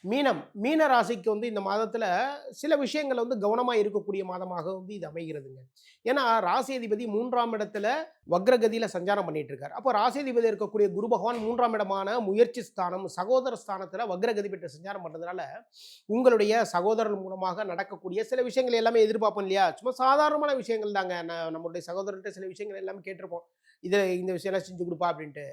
மீன ராசிக்கு வந்து இந்த மாதத்துல சில விஷயங்கள் வந்து கவனமா இருக்கக்கூடிய மாதமாக வந்து இது அமைகிறதுங்க. ஏன்னா ராசி அதிபதி 3ஆம் இடத்துல வக்ரகதியில சஞ்சாரம் பண்ணிட்டு இருக்காரு. அப்போ ராசி அதிபதி இருக்கக்கூடிய குரு பகவான் 3ஆம் இடமான முயற்சி ஸ்தானம், சகோதர ஸ்தானத்துல வக்ரகதி பெற்று சஞ்சாரம் பண்றதுனால, உங்களுடைய சகோதரர் மூலமாக நடக்கக்கூடிய சில விஷயங்கள் எல்லாமே எதிர்பார்ப்போம் இல்லையா? சும்மா சாதாரணமான விஷயங்கள் தாங்க. நம்மளுடைய சகோதரர்ட்ட சில விஷயங்கள் எல்லாமே கேட்டிருப்போம். இந்த விஷயம்லாம் செஞ்சு குடுப்பா அப்படின்ட்டு.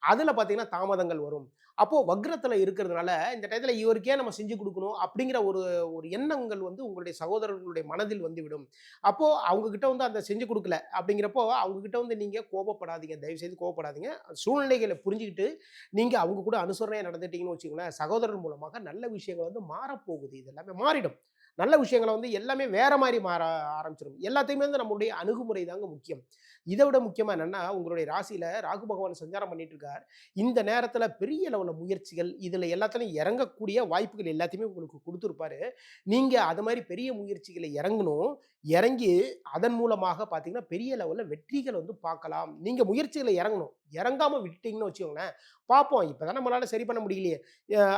அதுல பார்த்தீங்கன்னா தாமதங்கள் வரும். அப்போ வக்ரத்துல இருக்கிறதுனால, இந்த டயத்துல இவருக்கே நம்ம செஞ்சு குடுக்கணும் அப்படிங்கிற ஒரு ஒரு எண்ணங்கள் வந்து உங்களுடைய சகோதரர்களுடைய மனதில் வந்துவிடும். அப்போ அவங்க கிட்ட வந்து அந்த செஞ்சு குடுக்கல அப்படிங்கிறப்போ, அவங்க கிட்ட வந்து நீங்க கோபப்படாதீங்க. தயவு செய்து கோபப்படாதீங்க. சூழ்நிலைகள புரிஞ்சுகிட்டு, நீங்க அவங்க கூட அனுசரணையா நடந்துட்டீங்கன்னு வச்சுக்கங்களேன், சகோதரர் மூலமாக நல்ல விஷயங்கள் வந்து மாறப்போகுது. இது எல்லாமே மாறிடும். நல்ல விஷயங்கள வந்து எல்லாமே வேற மாரி மாற ஆரம்பிச்சுரும். எல்லாத்தையுமே வந்து நம்முடைய அணுகுமுறை தாங்க முக்கியம். இத விட முக்கியமா என்னன்னா, உங்களுடைய ராசியில ராகு பகவான் சஞ்சாரம் பண்ணிட்டு இருக்கார். இந்த நேரத்துல பெரிய லெவல்ல முயற்சிகள், இதுல எல்லாத்துலயும் இறங்கக்கூடிய வாய்ப்புகள் எல்லாத்தையுமே உங்களுக்கு குடுத்திருப்பாரு. நீங்க அது மாரி பெரிய முயற்சிகள்ல இறங்கணும். இறங்கி அதன் மூலமாக பார்த்தீங்கன்னா, பெரிய லெவல்ல வெற்றிகள் வந்து பார்க்கலாம். நீங்க முயற்சிகள்ல இறங்கணும். இறங்காம விட்டுட்டீங்கன்னு வச்சுக்கோங்களேன், பார்ப்போம் இப்ப தான் நம்மளால சரி பண்ண முடியலையே,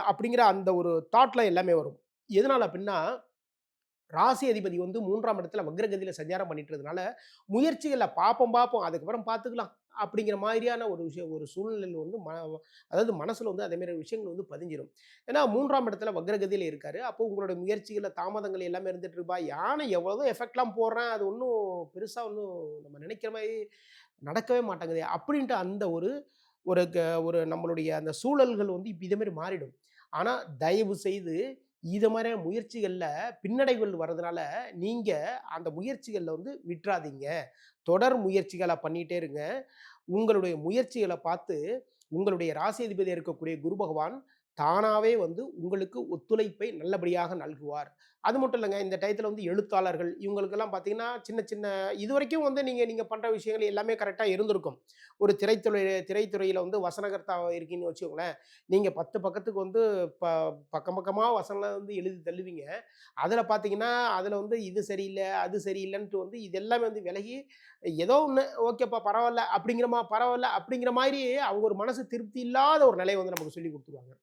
அப்படிங்கிற அந்த ஒரு தாட்ல எல்லாமே வரும். எதனால அப்டின்னா, ராசி அதிபதி வந்து 3ஆம் இடத்துல வக்ரகதியில சஞ்சாரம் பண்ணிட்டு இருக்கிறதுனால, முயற்சிகள பார்ப்போம். அதுக்கப்புறம் பார்த்துக்கலாம். அப்படிங்கிற மாதிரியான ஒரு விஷயம் ஒரு சூழ்நிலையில வந்து அதாவது மனசுல வந்து அதே மாரி விஷயங்கள் வந்து பதிஞ்சிரும். ஏன்னா 3ஆம் இடத்துல வக்ரகதியில இருக்காரு. அப்போ உங்களுடைய முயற்சிகள்ல தாமதங்கள் எல்லாமே இருந்துட்டு இருப்பா. யானை எவ்வளவோ எஃபெக்ட்லாம் போடுறேன். அது ஒண்ணும் பெருசா ஒண்ணும் நம்ம நினைக்கிற மாரி நடக்கவே மாட்டேங்குதே! அப்படின்ட்டு அந்த ஒரு ஒரு க ஒரு நம்மளுடைய அந்த சூழல்கள் வந்து இப்ப இதே மாரி மாறிடும். ஆனா, தயவு செய்து இத மாரியான முயற்சிகள்ல பின்னடைவுகள் வர்றதுனால, நீங்க அந்த முயற்சிகள்ல வந்து விட்றாதீங்க. தொடர் முயற்சிகள பண்ணிட்டே இருங்க. உங்களுடைய முயற்சிகள பார்த்து, உங்களுடைய ராசி அதிபதியா இருக்கக்கூடிய குரு பகவான் தானாவே வந்து உங்களுக்கு ஒத்துழைப்பை நல்லபடியாக நல்குவார். அது மட்டும் இல்லங்க, இந்த டயத்துல வந்து எழுத்தாளர்கள் இவங்களுக்கெல்லாம் பார்த்தீங்கன்னா, சின்ன சின்ன இதுவரைக்கும் வந்து நீங்க நீங்க பண்ற விஷயங்கள் எல்லாமே கரெக்ட்டா இருந்திருக்கும். ஒரு திரைத்துறையில வந்து வசனகர்த்தாவா இருக்கீங்கன்னு வச்சுக்கோங்களேன். நீங்க 10 பக்கத்துக்கு வந்து ப பக்கம் பக்கமா வசனம் வந்து எழுதி தள்ளுவீங்க. அதுல பார்த்தீங்கன்னா, அதுல வந்து இது சரியில்ல, அது சரியில்லன்ட்டு வந்து இது எல்லாமே வந்து விலகி, ஏதோ ஒண்ணு ஓகேப்பா பரவால்ல அப்படிங்கிற மாரி அவங்க ஒரு மனசு திருப்தி இல்லாத ஒரு நிலைய வந்து நமக்கு சொல்லிக் குடுத்துருவாங்க.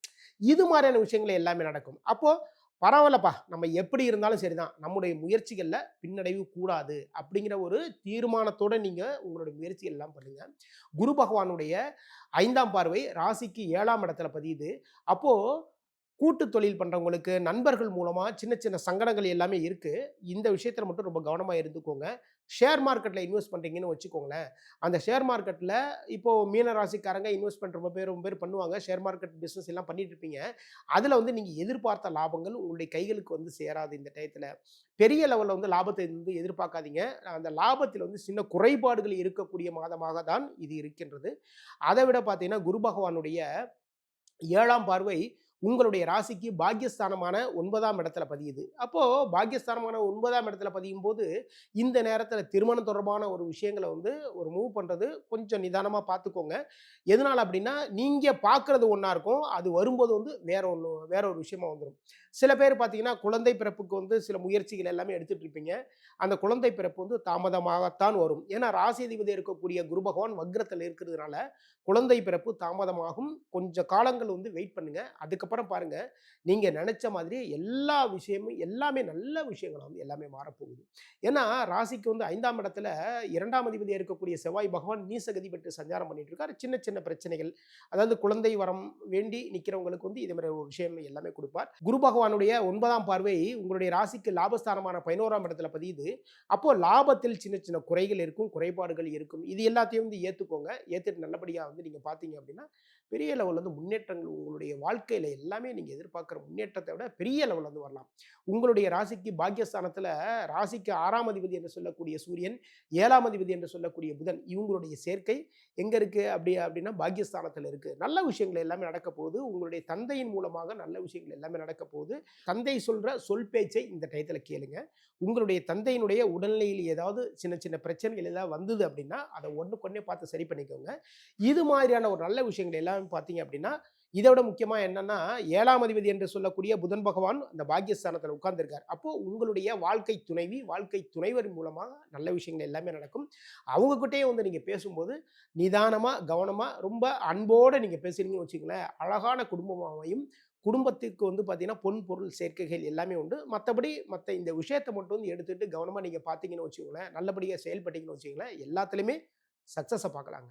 இது மாரியான விஷயங்கள் எல்லாமே நடக்கும். அப்போ பரவால்லப்பா, நம்ம எப்படி இருந்தாலும் சரிதான். நம்முடைய முயற்சிகள்ல பின்னடைவு கூடாது. அப்படிங்கிற ஒரு தீர்மானத்தோட நீங்க உங்களுடைய முயற்சிகள் எல்லாம் பண்ணுங்க. குரு பகவானுடைய 5ஆம் பார்வை ராசிக்கு 7ஆம் இடத்துல பதியுது. அப்போ கூட்டு தொழில் பண்றவங்களுக்கு நண்பர்கள் மூலமா சின்ன சின்ன சங்கடங்கள் எல்லாமே இருக்கு. இந்த விஷயத்துல மட்டும் ரொம்ப கவனமா இருந்துக்கோங்க. ஷேர் மார்க்கெட்ல இன்வெஸ்ட் பண்றீங்கன்னு வச்சுக்கோங்களேன். அந்த ஷேர் மார்க்கெட்ல இப்போ மீன ராசிக்காரங்க இன்வெஸ்ட்மென்ட் ரொம்ப பேர் பண்ணுவாங்க. ஷேர் மார்க்கெட் பிசினஸ் எல்லாம் பண்ணிட்டு இருப்பீங்க. அதுல வந்து நீங்க எதிர்பார்த்த லாபங்கள் உங்களுடைய கைகளுக்கு வந்து சேராது இந்த டயத்துல. பெரிய லெவல்ல வந்து லாபத்தை வந்து எதிர்பார்க்காதீங்க. அந்த லாபத்தில வந்து சின்ன குறைபாடுகள் இருக்கக்கூடிய மாதமாக தான் இது இருக்கின்றது. அத விட பார்த்தீங்கன்னா, குரு பகவானுடைய 7ஆம் பார்வை உங்களுடைய ராசிக்கு பாக்கியஸ்தானமான 9ஆம் இடத்துல பதியுது. அப்போ பாக்கியஸ்தானமான 9ஆம் இடத்துல பதியும்போது, இந்த நேரத்தில திருமணம் தொடர்பான ஒரு விஷயங்கள வந்து ஒரு மூவ் பண்றது கொஞ்சம் நிதானமா பார்த்துக்கோங்க. எதனால அப்டின்னா, நீங்க பார்க்குறது ஒண்ணா இருக்கும். அது வரும்போது வந்து வேற ஒரு விஷயமா வந்துரும். சில பேர் பார்த்தீங்கன்னா, குழந்தை பிறப்புக்கு வந்து சில முயற்சிகள் எல்லாமே எடுத்துட்டு இருப்பீங்க. அந்த குழந்தை பிறப்பு வந்து தாமதமாகத்தான் வரும். ஏன்னா, ராசி அதிபதி இருக்கக்கூடிய குரு பகவான் வக்ரத்தில இருக்கிறதுனால, குழந்தை பிறப்பு தாமதமாகும். கொஞ்சம் காலங்கள் வந்து வெயிட் பண்ணுங்க. அதுக்கப்புறம் பாருங்க, நீங்க நெனச்ச மாதிரியே எல்லா விஷயமும் எல்லாமே நல்ல விஷயங்களா வந்து எல்லாமே மாறப்போகுது. ஏன்னா, ராசிக்கு வந்து 5ஆம் இடத்துல 2ஆம் அதிபதியா இருக்கக்கூடிய செவ்வாய் பகவான் நீசகதி பெற்று சஞ்சாரம் பண்ணிட்டு இருக்காரு. சின்ன சின்ன பிரச்சனைகள், அதாவது குழந்தை வரம் வேண்டி நிக்கிறவங்களுக்கு வந்து இதே மாரி ஒரு விஷயம் எல்லாமே குடுப்பார். குரு பகவானுடைய 9ஆம் பார்வை உங்களுடைய ராசிக்கு லாபஸ்தானமான 11ஆம் இடத்துல பதியுது. அப்போ லாபத்தில் சின்ன சின்ன குறைகள் இருக்கும், குறைபாடுகள் இருக்கும். இது எல்லாத்தையும் வந்து ஏத்துக்கோங்க. ஏத்துட்டு நல்லபடியா வந்து நீங்க பார்த்தீங்க அப்டின்னா, பெரிய லெவல்ல வந்து முன்னேற்றங்கள் உங்களுடைய வாழ்க்கையில எல்லாமே நீங்க எதிர்பார்க்கிற முன்னேற்றத்த விட பெரிய லெவல்ல வந்து வரலாம். உங்களுடைய ராசிக்கு பாக்கியஸ்தானத்துல ராசிக்கு 6ஆம் அதிபதி என்று சொல்லக்கூடிய சூரியன், 7ஆம் அதிபதி என்று சொல்லக்கூடிய புதன் இவங்களுடைய சேர்க்கை எங்க இருக்கு அப்டின்னா பாக்கியஸ்தானத்துல இருக்கு. நல்ல விஷயங்கள் எல்லாமே நடக்க போகுது. உங்களுடைய தந்தையின் மூலமாக நல்ல விஷயங்கள் எல்லாமே நடக்க போகுது. தந்தை சொல்ற சொல் பேச்சை இந்த டயத்துல கேளுங்க. உங்களுடைய தந்தையினுடைய உடல்நிலையில் ஏதாவது சின்ன சின்ன பிரச்சனைகள் ஏதாவது வந்தது அப்டின்னா, அத ஒண்ணுக்கொன்னே பார்த்து சரி பண்ணிக்கோங்க. இது மாதிரியான ஒரு நல்ல விஷயங்கள் எல்லாமே பார்த்தீங்க அப்படின்னா, இத விட முக்கியமா என்னன்னா, 7ஆம் அதிபதி என்று சொல்லக்கூடிய புதன் பகவான் அந்த பாக்கியஸ்தானத்தில உட்கார்ந்திருக்கார். அப்போ உங்களுடைய வாழ்க்கை துணைவி, வாழ்க்கை துணைவர் மூலமா நல்ல விஷயங்கள் எல்லாமே நடக்கும். அவங்க கிட்டயே வந்து நீங்க பேசும்போது, நிதானமா, கவனமா, ரொம்ப அன்போட நீங்க பேசுனீங்கன்னு வச்சுக்கங்களேன், அழகான குடும்பம் அமையும். குடும்பத்துக்கு வந்து பார்த்தீங்கன்னா, பொன், பொருள் சேர்க்கைகள் எல்லாமே உண்டு. மத்தபடி இந்த விஷயத்த மட்டும் வந்து எடுத்துட்டு கவனமா நீங்க பார்த்தீங்கன்னு வச்சுக்கோங்களேன், நல்லபடியா செயல்பட்டீங்கன்னு வச்சுக்கங்களேன், எல்லாத்துலயுமே சக்சஸ பார்க்கலாங்க.